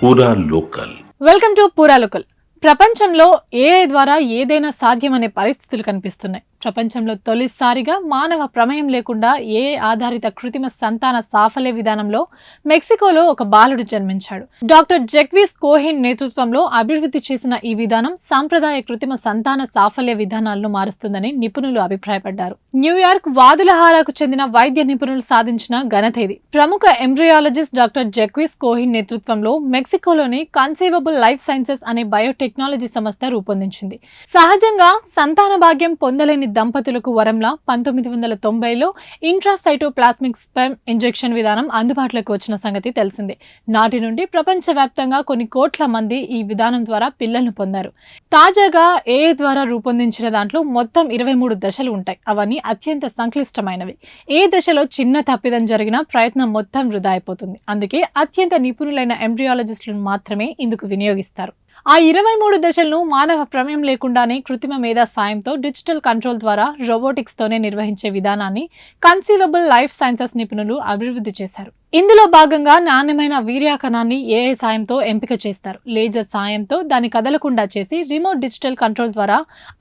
పూరా local. Welcome to పూరా local. ప్రపంచంలో ఏఐ ద్వారా ఏదైనా సాధ్యమనే పరిస్థితులు కనిపిస్తున్నాయి. ప్రపంచంలో తొలిసారిగా మానవ ప్రమేయం లేకుండా ఏఐ ఆధారిత కృత్రిమ సంతాన సాఫల్య విధానంలో మెక్సికోలో ఒక బాలుడు జన్మించాడు. డాక్టర్ జక్విస్ కోహిన్ నేతృత్వంలో అభివృద్ధి చేసిన ఈ విధానం సాంప్రదాయ కృత్రిమ సంతాన సాఫల్య విధానాలను మారుస్తుందని నిపుణులు అభిప్రాయపడ్డారు. న్యూయార్క్ వాదులహారాకు చెందిన వైద్య నిపుణులు సాధించిన ఘనత ఇది. ప్రముఖ ఎంబ్రియాలజిస్ట్ డాక్టర్ జక్విస్ కోహిన్ నేతృత్వంలో మెక్సికోలోని కన్సీవబుల్ లైఫ్ సైన్సెస్ అనే బయోటెక్నాలజీ సంస్థ రూపొందించింది. సహజంగా సంతాన భాగ్యం పొందలేని దంపతులకు వరంలా 1990లో ఇంట్రాసైటోప్లాస్మిక్ స్పెర్మ్ ఇంజెక్షన్ విధానం అందుబాటులోకి వచ్చిన సంగతి తెలిసిందే. నాటి నుండి ప్రపంచవ్యాప్తంగా కొన్ని కోట్ల మంది ఈ విధానం ద్వారా పిల్లలను పొందారు. తాజాగా ఏఐ ద్వారా రూపొందించిన దాంట్లో మొత్తం 23 దశలు ఉంటాయి. అవన్నీ అత్యంత సంక్లిష్టమైనవి. ఏ దశలో చిన్న తప్పిదం జరిగినా ప్రయత్నం మొత్తం వృధా అయిపోతుంది. అందుకే అత్యంత నిపుణులైన ఎంబ్రియాలజిస్టులను మాత్రమే ఇందుకు వినియోగిస్తారు. ఆ 23 దశలను మానవ ప్రమేయం లేకుండానే కృత్రిమ మేధా సాయంతో డిజిటల్ కంట్రోల్ ద్వారా రోబోటిక్స్ తోనే నిర్వహించే విధానాన్ని కన్సీవబుల్ లైఫ్ సైన్సెస్ నిపుణులు అభివృద్ధి చేశారు. ఇందులో భాగంగా నాణ్యమైన వీర్యాకణాన్ని ఏఐ సాయంతో ఎంపిక చేస్తారు. లేజర్ సాయంతో దాన్ని కదలకుండా చేసి రిమోట్ డిజిటల్ కంట్రోల్ ద్వారా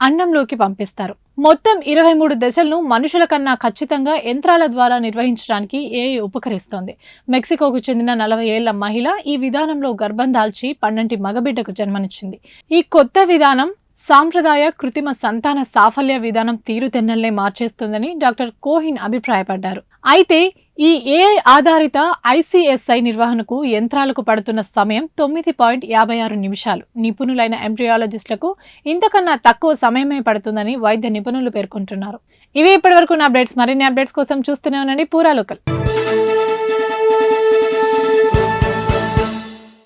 అండంలోకి పంపిస్తారు. మొత్తం 23 దశలను మనుషుల కన్నా ఖచ్చితంగా యంత్రాల ద్వారా నిర్వహించడానికి ఏఐ ఉపకరిస్తోంది. మెక్సికోకు చెందిన 40 ఏళ్ల మహిళ ఈ విధానంలో గర్భం దాల్చి 12 మగబిడ్డకు జన్మనిచ్చింది. ఈ కొత్త విధానం సాంప్రదాయ కృత్రిమ సంతాన సాఫల్య విధానం తీరుతెన్నెల్నే మార్చేస్తుందని డాక్టర్ కోహిన్ అభిప్రాయపడ్డారు. అయితే ఈ ఏఐ ఆధారిత ఐసిఎస్ఐ నిర్వహణకు యంత్రాలకు పడుతున్న సమయం 9.56 నిమిషాలు. నిపుణులైన ఎంబ్రియాలజిస్టులకు ఇంతకన్నా తక్కువ సమయమే పడుతుందని వైద్య నిపుణులు పేర్కొంటున్నారు. ఇవి ఇప్పటివరకు నా అప్డేట్స్. మరిన్ని అప్డేట్స్ కోసం చూస్తూనే ఉండండి పూరా లోకల్.